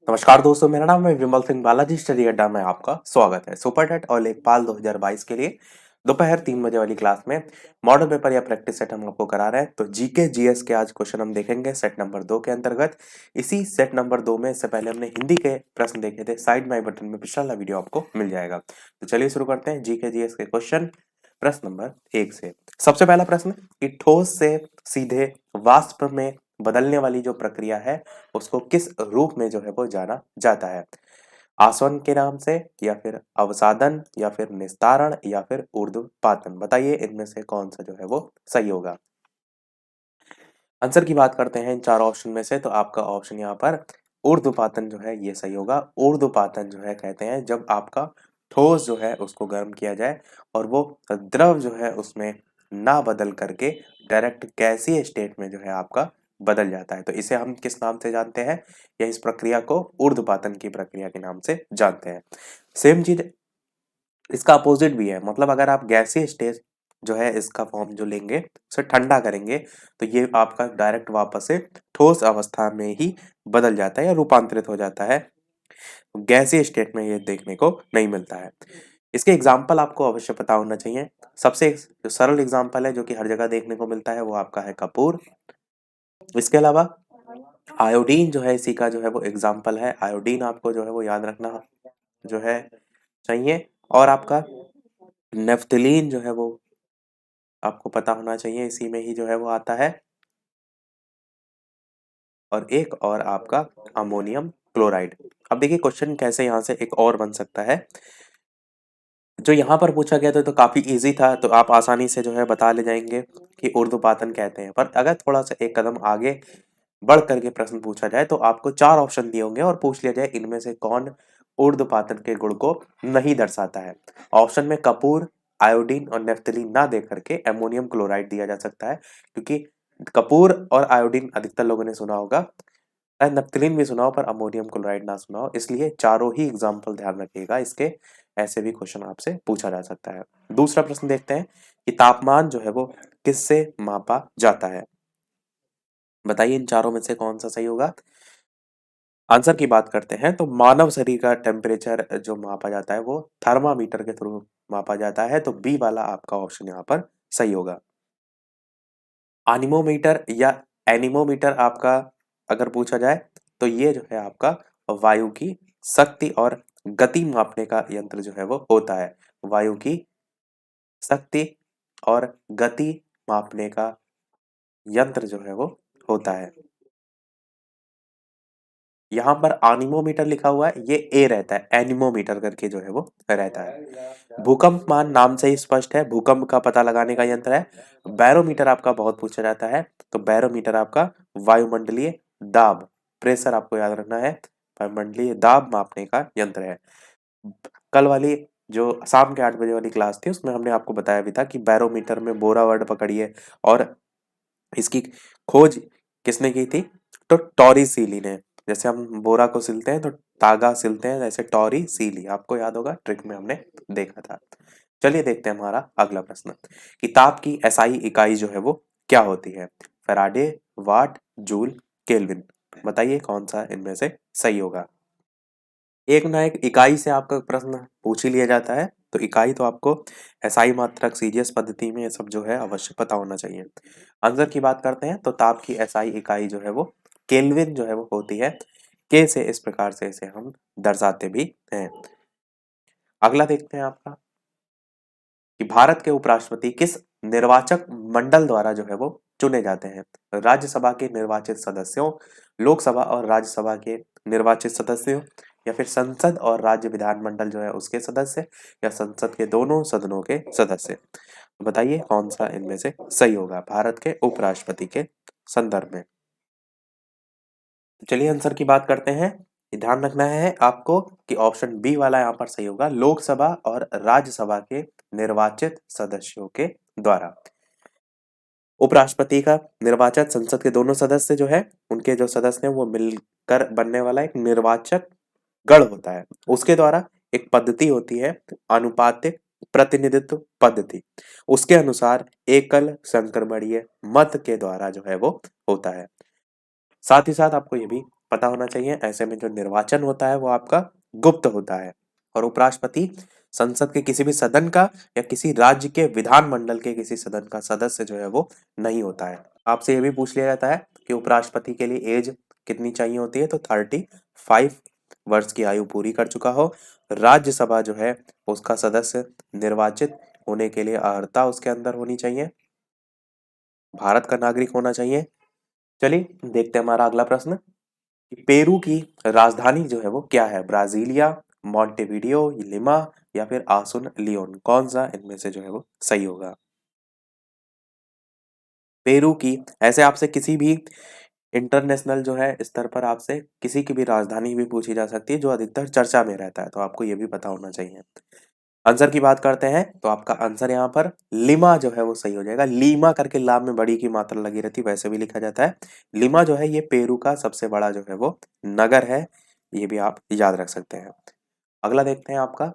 नमस्कार दोस्तों, मेरा नाम है विमल सिंह बालाजी। स्टडी अड्डा में आपका स्वागत है। सुपर टेट और लेखपाल 2022 के लिए दोपहर 3 बजे वाली क्लास में मॉडल पेपर या प्रैक्टिस सेट हम आपको करा रहे हैं। तो जीके जीएस के आज क्वेश्चन हम देखेंगे सेट नंबर 2 के अंतर्गत। इसी सेट नंबर 2 में इससे पहले हमने हिंदी के प्रश्न देखे थे। साइड में आई बटन में पिछला वाला वीडियो आपको मिल जाएगा। तो चलिए शुरू करते हैं जीके जीएस के क्वेश्चन। प्रश्न नंबर 1 से सबसे पहला प्रश्न कि ठोस से सीधे वाष्प में बदलने वाली जो प्रक्रिया है उसको किस रूप में जो है वो जाना जाता है? आसवन के नाम से, या फिर अवसादन, या फिर निस्तारण, या फिर ऊर्ध्वपातन। बताइए इनमें से कौन सा जो है वो सही होगा। आंसर की बात करते हैं इन चारों ऑप्शन में से, तो आपका ऑप्शन यहाँ पर ऊर्ध्वपातन जो है ये सही होगा। ऊर्ध्वपातन जो है कहते हैं जब आपका ठोस जो है उसको गर्म किया जाए और वो द्रव जो है उसमें ना बदल करके डायरेक्ट गैसीय स्टेट में जो है आपका बदल जाता है। तो इसे हम किस नाम से जानते हैं, या इस प्रक्रिया को ऊर्ध्वपातन की प्रक्रिया के नाम से जानते हैं। सेम चीज इसका अपोजिट भी है। मतलब अगर आप गैसीय स्टेज जो है इसका फॉर्म जो लेंगे उसे ठंडा करेंगे तो ये आपका डायरेक्ट वापस से ठोस अवस्था में ही बदल जाता है या रूपांतरित हो जाता है। गैसीय स्टेट में ये देखने को नहीं मिलता है। इसके एग्जाम्पल आपको अवश्य पता होना चाहिए। सबसे जो सरल एग्जाम्पल है जो कि हर जगह देखने को मिलता है वो आपका है कपूर। इसके अलावा आयोडीन जो है इसी का जो है वो एग्जाम्पल है। आयोडीन आपको जो है वो याद रखना जो है चाहिए। और आपका नेफ्थलीन जो है वो आपको पता होना चाहिए, इसी में ही जो है वो आता है। और एक और आपका अमोनियम क्लोराइड। अब देखिए क्वेश्चन कैसे यहाँ से एक और बन सकता है। जो यहाँ पर पूछा गया था तो काफी इजी था, तो आप आसानी से जो है बता ले जाएंगे कि ऊर्ध्वपातन कहते हैं। पर अगर थोड़ा सा एक कदम आगे बढ़ करके प्रश्न पूछा जाए तो आपको 4 ऑप्शन दिए होंगे और पूछ लिया जाए इनमें से कौन ऊर्ध्वपातन के गुण को नहीं दर्शाता है। ऑप्शन में कपूर, आयोडीन और नेफ्थलीन ना दे करके अमोनियम क्लोराइड दिया जा सकता है, क्योंकि कपूर और आयोडीन अधिकतर लोगों ने सुना होगा, नफ्थलीन भी सुना हो पर अमोनियम क्लोराइड ना सुना हो। इसलिए चारों ही एग्जाम्पल ध्यान रखिएगा इसके। ऐसे भी क्वेश्चन आपसे पूछा जा सकता है। दूसरा प्रश्न देखते हैं कि तापमान जो है वो किससे मापा जाता है। बताइए इन चारों में से कौन सा सही होगा। आंसर की बात करते हैं तो मानव शरीर का टेम्परेचर जो मापा जाता है वो थर्मामीटर के थ्रू मापा जाता है। तो बी वाला आपका ऑप्शन यहाँ पर सही होगा। एनीमोमीटर या एनीमोमीटर आपका अगर पूछा जाए तो ये जो है आपका वायु की शक्ति और गति मापने का यंत्र जो है वो होता है। वायु की शक्ति और गति मापने का यंत्र जो है वो होता है। यहाँ पर एनीमोमीटर लिखा हुआ है, ये ए रहता है, एनीमोमीटर करके जो है वो रहता है। भूकंपमान नाम से ही स्पष्ट है, भूकंप का पता लगाने का यंत्र है। बैरोमीटर आपका बहुत पूछा जाता है, तो बैरोमीटर आपका वायुमंडलीय दाब, प्रेशर आपको याद रखना है, वायुमंडलीय दाब मापने का यंत्र है। कल वाली जो शाम के 8 बजे वाली क्लास थी उसमें हमने आपको बताया भी था कि बैरोमीटर में बोरा वर्ड पकड़िए, और इसकी खोज किसने की थी, तो टॉरी सीली ने। जैसे हम बोरा को सिलते हैं तो तागा सिलते हैं, जैसे टॉरी सीली, आपको याद होगा ट्रिक में हमने देखा था। चलिए देखते हैं हमारा अगला प्रश्न कि ताप की एसआई इकाई जो है वो क्या होती है। फैराडे, वाट, जूल, केल्विन। बताइए कौन सा इनमें से सही होगा। एक ना एक इकाई से आपका प्रश्न पूछ ही लिया जाता है, तो इकाई तो आपको एसआई मात्रक सीजीएस पद्धति में ये सब जो है अवश्य पता होना चाहिए। आंसर की बात करते हैं तो ताप की एसआई इकाई जो है वो केल्विन जो है वो होती है। के से इस प्रकार से इसे हम दर्शाते भी हैं। अगला देखते हैं आपका कि भारत के उपराष्ट्रपति किस निर्वाचक मंडल द्वारा जो है वो चुने जाते हैं। राज्यसभा के निर्वाचित सदस्यों, लोकसभा और राज्यसभा के निर्वाचित सदस्यों, या फिर संसद और राज्य विधानमंडल जो है उसके सदस्य, या संसद के दोनों सदनों के सदस्य। बताइए कौन सा इनमें से सही होगा भारत के उपराष्ट्रपति के संदर्भ में। चलिए आंसर की बात करते हैं। ये ध्यान रखना है आपको कि ऑप्शन बी वाला यहाँ पर सही होगा, लोकसभा और राज्यसभा के निर्वाचित सदस्यों के द्वारा। उपराष्ट्रपति का निर्वाचन संसद के दोनों सदस्य जो है उनके जो सदस्य हैं वो मिलकर बनने वाला एक निर्वाचक गण होता है। उसके द्वारा एक पद्धति होती है, अनुपातिक प्रतिनिधित्व पद्धति। उसके अनुसार एकल संक्रमणीय मत के द्वारा जो है वो होता है। साथ ही साथ आपको ये भी पता होना चाहिए। ऐसे में जो निर्वाचन होता है वो आपका गुप्त होता है। और उपराष्ट्रपति संसद के किसी भी सदन का या किसी राज्य के विधानमंडल के किसी सदन का सदस्य जो है वो नहीं होता है। आपसे ये भी पूछ लिया जाता है कि उपराष्ट्रपति के लिए एज कितनी चाहिए होती है, तो 35 वर्ष की आयु पूरी कर चुका हो। राज्यसभा जो है उसका सदस्य निर्वाचित होने के लिए अर्हता उसके अंदर होनी चाहिए, भारत का नागरिक होना चाहिए। चलिए देखते हैं हमारा अगला प्रश्न कि पेरू की राजधानी जो है वो क्या है? ब्राजीलिया, मॉन्टेविडियो, लिमा या फिर आसुन लियोन? कौन सा इनमें से जो है वो सही होगा? पेरू की, ऐसे आपसे किसी भी इंटरनेशनल जो है स्तर पर आपसे किसी की भी राजधानी भी पूछी जा सकती है जो अधिकतर चर्चा में रहता है, तो आपको ये भी पता होना चाहिए। आंसर की बात करते हैं तो आपका आंसर यहाँ पर लिमा जो है वो सही हो जाएगा। लीमा करके लाम में बड़ी की मात्रा लगी रहती है, वैसे भी लिखा जाता है। लिमा जो है ये पेरू का सबसे बड़ा जो है वो नगर है, ये भी आप याद रख सकते हैं। अगला देखते हैं आपका,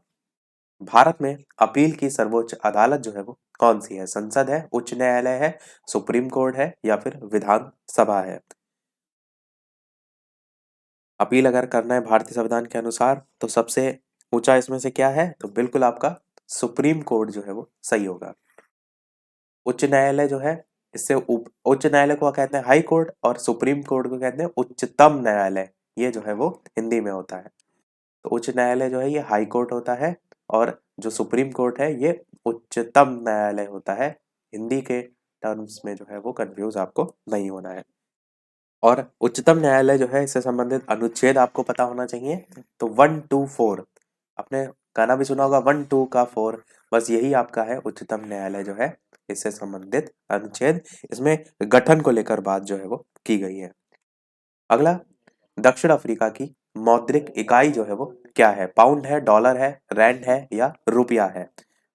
भारत में अपील की सर्वोच्च अदालत जो है वो कौन सी है? संसद है, उच्च न्यायालय है, सुप्रीम कोर्ट है या फिर विधान सभा है? अपील अगर करना है भारतीय संविधान के अनुसार तो सबसे ऊंचा इसमें से क्या है? तो बिल्कुल आपका सुप्रीम कोर्ट जो है वो सही होगा। उच्च न्यायालय जो है इससे उच्च न्यायालय को कहते हैं हाई कोर्ट और सुप्रीम कोर्ट को कहते हैं उच्चतम न्यायालय। ये जो है वो हिंदी में होता है। तो उच्च न्यायालय जो है ये हाई कोर्ट होता है और जो सुप्रीम कोर्ट है ये उच्चतम न्यायालय होता है। हिंदी के टर्म्स में जो है वो कंफ्यूज आपको नहीं होना है। और उच्चतम न्यायालय जो है इससे संबंधित अनुच्छेद आपको पता होना चाहिए। तो 124, आपने गाना भी सुना होगा 1 2 का 4, बस यही आपका है उच्चतम न्यायालय जो है इससे संबंधित अनुच्छेद। इसमें गठन को लेकर बात जो है वो की गई है। अगला, दक्षिण अफ्रीका की मौद्रिक इकाई जो है वो क्या है? पाउंड है, डॉलर है, रैंड है या रुपया है?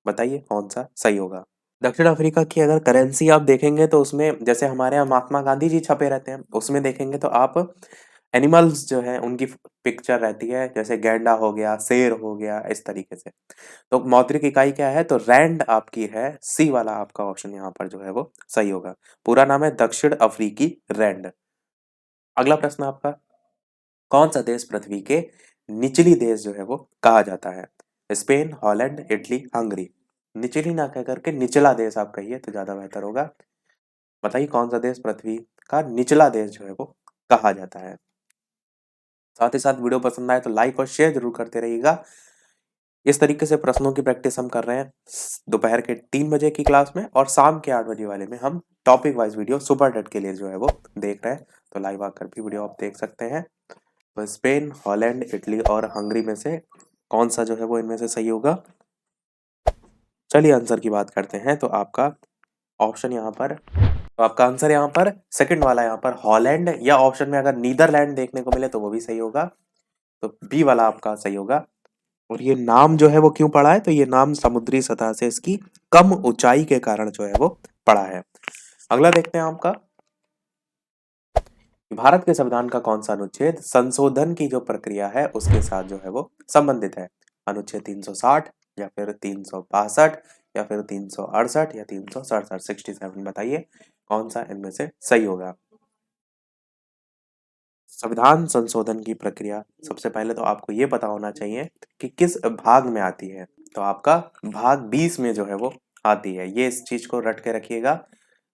बताइए कौन सा सही होगा? दक्षिण अफ्रीका की अगर करेंसी आप देखेंगे तो उसमें जैसे हमारे यहाँ महात्मा गांधी जी छपे रहते हैं, उसमें देखेंगे तो आप एनिमल्स जो है उनकी पिक्चर रहती है, जैसे गैंडा हो गया, शेर हो गया, इस तरीके से। तो मौद्रिक इकाई क्या है? तो रैंड आपकी है, सी वाला आपका ऑप्शन यहाँ पर जो है वो सही होगा। पूरा नाम है दक्षिण अफ्रीकी रैंड। अगला प्रश्न आपका, कौन सा देश पृथ्वी के निचली देश जो है वो कहा जाता है? Spain, Holland, Italy, Hungary? निचली ना कह करके निचला देश आप कहिए तो ज्यादा बेहतर होगा। बताइए कौन सा देश पृथ्वी का निचला देश जो है वो कहा जाता है? साथ ही साथ वीडियो पसंद आए तो लाइक और शेयर जरूर करते रहिएगा। इस तरीके से प्रश्नों की प्रैक्टिस हम कर रहे हैं दोपहर के 3 बजे की क्लास में, और शाम के 8 बजे वाले में हम topic wise video super TET के लिए जो है वो देख रहे हैं। तो लाइव आकर भी वीडियो आप देख सकते हैं। तो स्पेन, हॉलैंड, इटली और हंगरी में से कौन सा जो है वो इनमें से सही होगा? चलिए आंसर की बात करते हैं। तो आपका ऑप्शन यहाँ पर, तो आपका आंसर यहाँ पर सेकंड वाला यहाँ पर हॉलैंड, या ऑप्शन में अगर नीदरलैंड देखने को मिले तो वो भी सही होगा। तो बी वाला आपका सही होगा। और ये नाम जो है वो क्यों पड़ा है? तो ये नाम समुद्री सतह से इसकी कम ऊंचाई के कारण जो है वो पड़ा है। अगला देखते हैं आपका, भारत के संविधान का कौन सा अनुच्छेद संशोधन की जो प्रक्रिया है उसके साथ जो है वो संबंधित है? अनुच्छेद 360 या फिर 362 या फिर 368 या 367? 67 बताइए कौन सा इनमें से सही होगा? संविधान संशोधन की प्रक्रिया, सबसे पहले तो आपको ये पता होना चाहिए कि किस भाग में आती है। तो आपका भाग 20 में जो है वो आती है, ये इस चीज को रट के रखिएगा।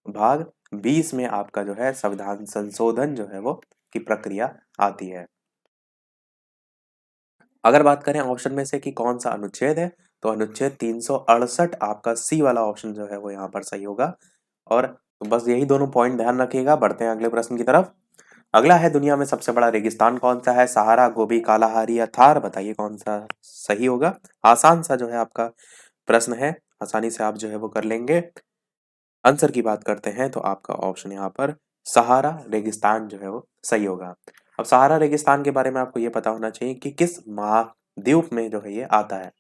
भाग 20 में आपका जो है संविधान संशोधन जो है वो की प्रक्रिया आती है। अगर बात करें ऑप्शन में से कि कौन सा अनुच्छेद है, तो अनुच्छेद 368 आपका सी वाला ऑप्शन जो है वो यहाँ पर सही होगा। और तो बस यही दोनों पॉइंट ध्यान रखिएगा। बढ़ते हैं अगले प्रश्न की तरफ। अगला है, दुनिया में सबसे बड़ा रेगिस्तान कौन सा है? सहारा, गोबी, कालाहारी या थार? बताइए कौन सा सही होगा? आसान सा जो है आपका प्रश्न है, आसानी से आप जो है वो कर लेंगे। आंसर की बात करते हैं तो आपका ऑप्शन यहाँ पर सहारा रेगिस्तान जो है वो सही होगा। अब सहारा रेगिस्तान के बारे में आपको ये पता होना चाहिए कि किस महाद्वीप में जो है ये आता है।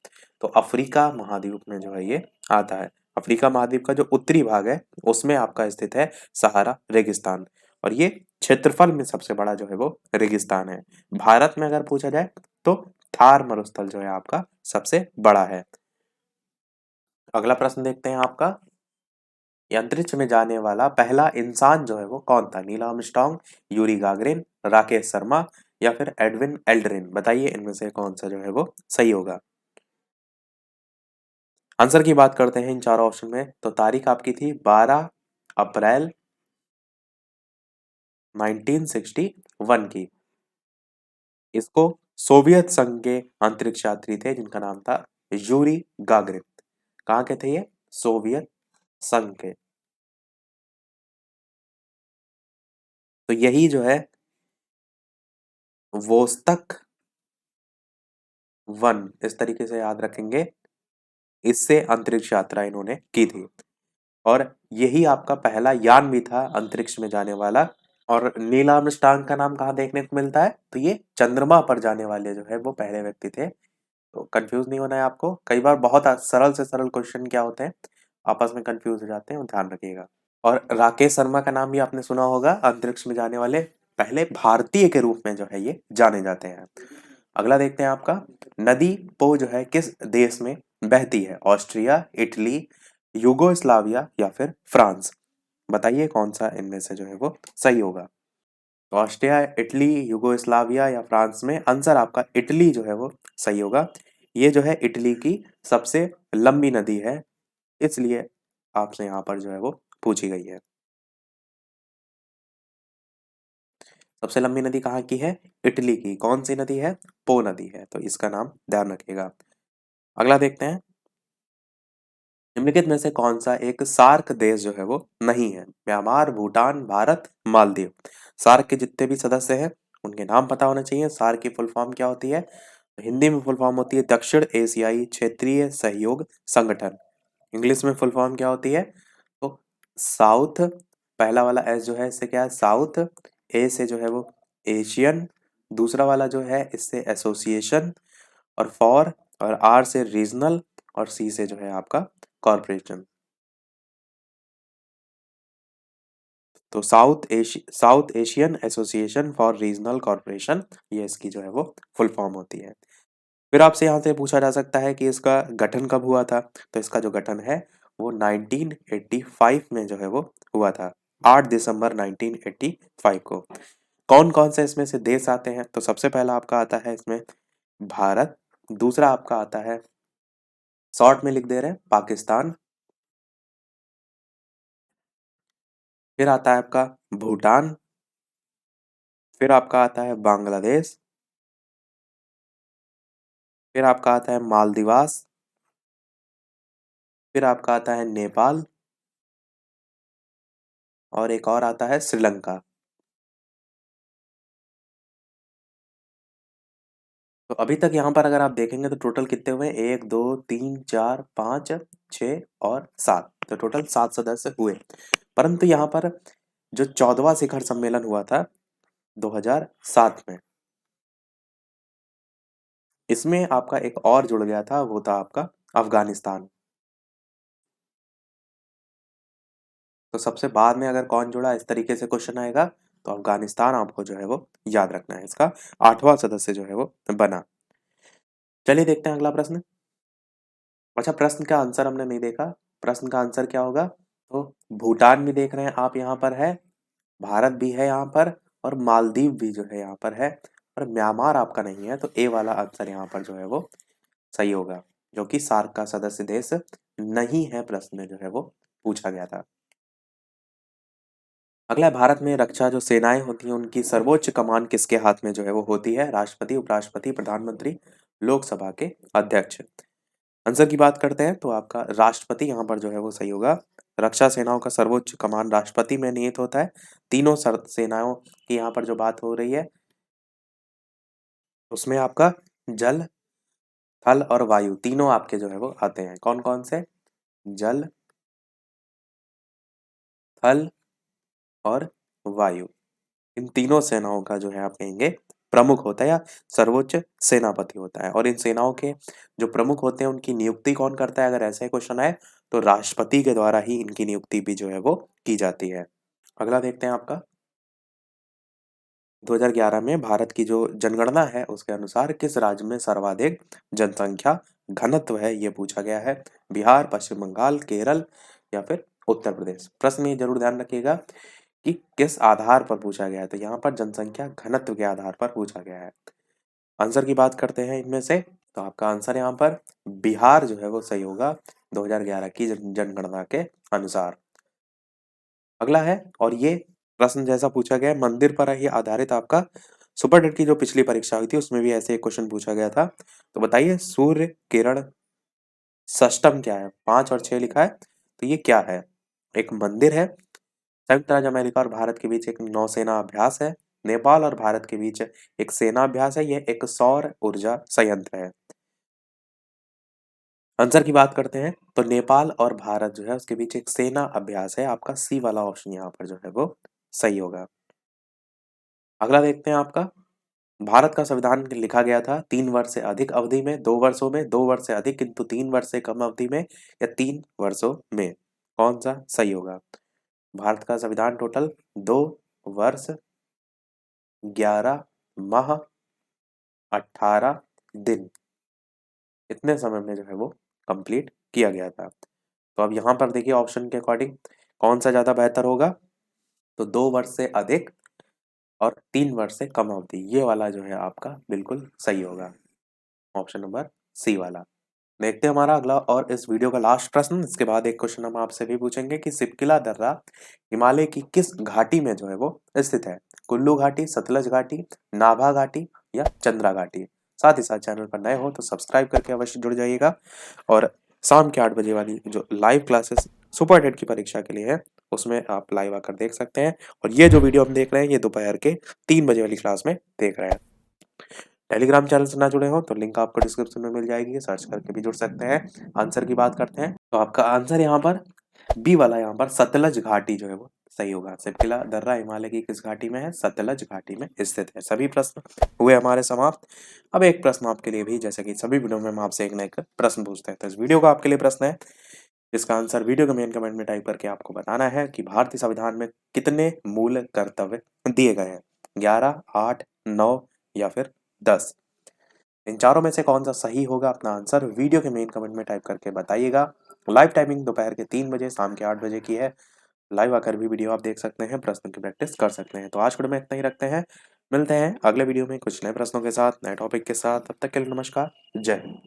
तो अफ्रीका महाद्वीप में जो है ये आता है। अफ्रीका महाद्वीप का जो उत्तरी भाग है उसमें आपका स्थित है सहारा रेगिस्तान, और ये क्षेत्रफल में सबसे बड़ा जो है वो रेगिस्तान है। भारत में अगर पूछा जाए तो थार मरुस्थल जो है आपका सबसे बड़ा है। अगला प्रश्न देखते हैं आपका, ये अंतरिक्ष में जाने वाला पहला इंसान जो है वो कौन था? Neil Armstrong, Yuri Gagarin, Rakesh Sharma या फिर एडविन एल्ड्रिन? बताइए इनमें से कौन सा जो है वो सही होगा। आंसर की बात करते हैं इन चारों ऑप्शन में, तो तारीख आपकी थी 12 अप्रैल 1961 की। इसको सोवियत संघ के अंतरिक्ष यात्री थे जिनका नाम था यूरी गागरिन। कहाँ के थे ये? सोवियत संघ के। तो यही जो है वोस्तक वन, इस तरीके से याद रखेंगे, इससे अंतरिक्ष यात्रा इन्होंने की थी। और यही आपका पहला यान भी था अंतरिक्ष में जाने वाला। और नील आर्मस्ट्रांग का नाम कहाँ देखने को मिलता है? तो ये चंद्रमा पर जाने वाले जो है वो पहले व्यक्ति थे। तो कंफ्यूज नहीं होना है आपको, कई बार बहुत सरल से सरल क्वेश्चन क्या होते हैं आपस में कंफ्यूज हो जाते हैं, ध्यान रखिएगा। और राकेश शर्मा का नाम भी आपने सुना होगा, अंतरिक्ष में जाने वाले पहले भारतीय के रूप में जो है ये जाने जाते हैं। अगला देखते हैं आपका, नदी पो जो है किस देश में बहती है? ऑस्ट्रिया, इटली, युगोस्लाविया या फिर फ्रांस? बताइए कौन सा इनमें से जो है वो सही होगा। तो ऑस्ट्रिया, इटली, युगोस्लाविया या फ्रांस में आंसर आपका इटली जो है वो सही होगा। ये जो है इटली की सबसे लंबी नदी है, इसलिए आपसे यहाँ पर जो है वो पूछी गई है। सबसे लंबी नदी कहाँ की है? इटली की। कौन सी नदी है? पो नदी है, तो इसका नाम ध्यान रखिएगा। अगला देखते हैं, निम्नलिखित में से कौन सा एक सार्क देश जो है वो नहीं है? म्यांमार, भूटान, भारत, मालदीव? सार्क के जितने भी सदस्य हैं उनके नाम पता होने चाहिए। सार्क की फुल फॉर्म क्या होती है? हिंदी में फुल फॉर्म होती है दक्षिण एशियाई क्षेत्रीय सहयोग संगठन। इंग्लिश में फुल फॉर्म क्या होती है? तो साउथ, पहला वाला एस जो है इससे क्या है? साउथ। ए से जो है वो एशियन, दूसरा वाला जो है इससे एसोसिएशन, और फॉर और आर से रीजनल, और सी से जो है आपका कॉरपोरेशन। तो south Asian association for regional corporation, ये इसकी जो है वो फुल फॉर्म होती है। फिर आपसे यहाँ से पूछा जा सकता है कि इसका गठन कब हुआ था? तो इसका जो गठन है वो 1985 में जो है वो हुआ था, 8 दिसंबर 1985 को। कौन कौन से इसमें से देश आते हैं? तो सबसे पहला आपका आता है इसमें भारत, दूसरा आपका आता है, शॉर्ट में लिख दे रहे हैं, पाकिस्तान, फिर आता है आपका भूटान, फिर आपका आता है बांग्लादेश, फिर आपका आता है मालदीवास, फिर आपका आता है नेपाल, और एक और आता है श्रीलंका। तो अभी तक यहाँ पर अगर आप देखेंगे तो टोटल कितने हुए? 1 2 3 4 5 6 और 7, तो टोटल 7 सदस्य हुए। परंतु यहाँ पर जो 14वां शिखर सम्मेलन हुआ था 2007 में, इसमें आपका एक और जुड़ गया था, वो था आपका अफगानिस्तान। तो सबसे बाद में अगर कौन जुड़ा, इस तरीके से क्वेश्चन आएगा, तो अफगानिस्तान आपको जो है वो याद रखना है, इसका 8वां सदस्य जो है वो बना। चलिए देखते हैं अगला प्रश्न। अच्छा, प्रश्न का आंसर हमने नहीं देखा, प्रश्न का आंसर क्या होगा? तो भूटान भी देख रहे हैं आप यहाँ पर है, भारत भी है यहाँ पर, और मालदीव भी जो है यहाँ पर है, और म्यांमार आपका नहीं है, तो ए वाला आंसर यहाँ पर जो है वो सही होगा, जो कि सार्क का सदस्य देश नहीं है, प्रश्न में जो है वो पूछा गया था। अगला है, भारत में रक्षा जो सेनाएं होती हैं उनकी सर्वोच्च कमान किसके हाथ में जो है वो होती है? राष्ट्रपति, उपराष्ट्रपति, प्रधानमंत्री, लोकसभा के अध्यक्ष? आंसर की बात करते हैं तो आपका राष्ट्रपति यहाँ पर जो है वो सही होगा। रक्षा सेनाओं का सर्वोच्च कमान राष्ट्रपति में निहित होता है। तीनों सेनाओं की यहाँ पर जो बात हो रही है उसमें आपका जल, थल और वायु तीनों आपके जो है वो आते हैं। कौन कौन से? जल, थल और वायु, इन तीनों सेनाओं का जो है आप कहेंगे प्रमुख होता है या सर्वोच्च सेनापति होता है। और इन सेनाओं के जो प्रमुख होते हैं उनकी नियुक्ति कौन करता है? अगर ऐसा ही क्वेश्चन आए तो राष्ट्रपति के द्वारा ही इनकी नियुक्ति भी जो है वो की जाती है। अगला देखते हैं आपका, 2011 में भारत की जो जनगणना है उसके अनुसार किस राज्य में सर्वाधिक जनसंख्या घनत्व है, ये पूछा गया है। बिहार, पश्चिम बंगाल, केरल या फिर उत्तर प्रदेश। प्रश्न में जरूर ध्यान रखिएगा कि किस आधार पर पूछा गया है, तो यहाँ पर जनसंख्या घनत्व के आधार पर पूछा गया है। आंसर की बात करते हैं इनमें से, तो आपका आंसर यहाँ पर बिहार जो है वो सही होगा 2011 की जनगणना के अनुसार। अगला है, और ये प्रश्न जैसा पूछा गया है मंदिर पर ही आधारित आपका सुपर टेट की जो पिछली परीक्षा हुई थी उसमें भी ऐसे एक क्वेश्चन पूछा गया था। तो बताइए सूर्य किरण सष्टम क्या है? 5 और 6 लिखा है, तो ये क्या है? एक मंदिर है, संयुक्त राज्य अमेरिका और भारत के बीच एक नौसेना अभ्यास है, नेपाल और भारत के बीच एक सेना अभ्यास है, ये एक सौर ऊर्जा संयंत्र है। आंसर की बात करते हैं, तो नेपाल और भारत जो है उसके बीच एक सेना अभ्यास है। आपका सी वाला ऑप्शन यहाँ पर जो है वो सही होगा। अगला देखते हैं आपका, भारत का संविधान लिखा गया था 3 वर्ष से अधिक अवधि में, 2 वर्षों में, 2 वर्ष से अधिक किंतु 3 वर्ष से कम अवधि में, या 3 वर्षों में, कौन सा सही होगा? भारत का संविधान टोटल 2 वर्ष 11 माह 18 दिन, इतने समय में जो है वो कंप्लीट किया गया था। तो अब यहाँ पर देखिए ऑप्शन के अकॉर्डिंग कौन सा ज़्यादा बेहतर होगा, तो 2 वर्ष से अधिक और 3 वर्ष से कम अवधि, ये वाला जो है आपका बिल्कुल सही होगा, ऑप्शन नंबर सी वाला। देखते हैं हमारा अगला और इस वीडियो का लास्ट प्रश्न, इसके बाद एक क्वेश्चन हम आपसे भी पूछेंगे कि सिपकिला दर्रा हिमालय की किस घाटी में जो है वो स्थित है? कुल्लू घाटी, सतलज घाटी, नाभा घाटी या चंद्रा घाटी? साथ ही साथ चैनल पर नए हो तो सब्सक्राइब करके अवश्य जुड़ जाइएगा, और शाम के 8 बजे वाली जो लाइव क्लासेस सुपर टेट की परीक्षा के लिए है उसमें आप लाइव आकर देख सकते हैं, और ये जो वीडियो हम देख रहे हैं ये दोपहर के 3 बजे वाली क्लास में देख रहे हैं। टेलीग्राम चैनल से ना जुड़े हो तो लिंक आपको डिस्क्रिप्शन में मिल जाएगी, सर्च करके भी जुड़ सकते हैं। आंसर की बात करते हैं, तो आपका आंसर यहाँ पर बी वाला, यहाँ पर सतलज घाटी जो है वो सही होगा। सिपकिला दर्रा हिमालय की किस घाटी में है? सतलज घाटी में स्थित है। सभी प्रश्न हुए हमारे समाप्त। अब एक प्रश्न आपके लिए भी, जैसे कि सभी वीडियो में हम आपसे एक ना एक प्रश्न पूछते हैं, तो इस वीडियो का आपके लिए प्रश्न है, इसका आंसर वीडियो के मेन कमेंट में टाइप करके आपको बताना है कि भारतीय संविधान में कितने मूल कर्तव्य दिए गए हैं? 11, 8, 9 या फिर 10? इन चारों में से कौन सा सही होगा? अपना आंसर वीडियो के मेन कमेंट में टाइप करके बताइएगा। लाइव टाइमिंग दोपहर के 3 बजे, शाम के 8 बजे की है। लाइव आकर भी वीडियो आप देख सकते हैं, प्रश्न की प्रैक्टिस कर सकते हैं। तो आज के वीडियो में इतना ही रखते हैं, मिलते हैं अगले वीडियो में कुछ नए प्रश्नों के साथ, नए टॉपिक के साथ। तब तक के लिए नमस्कार, जय हिंद।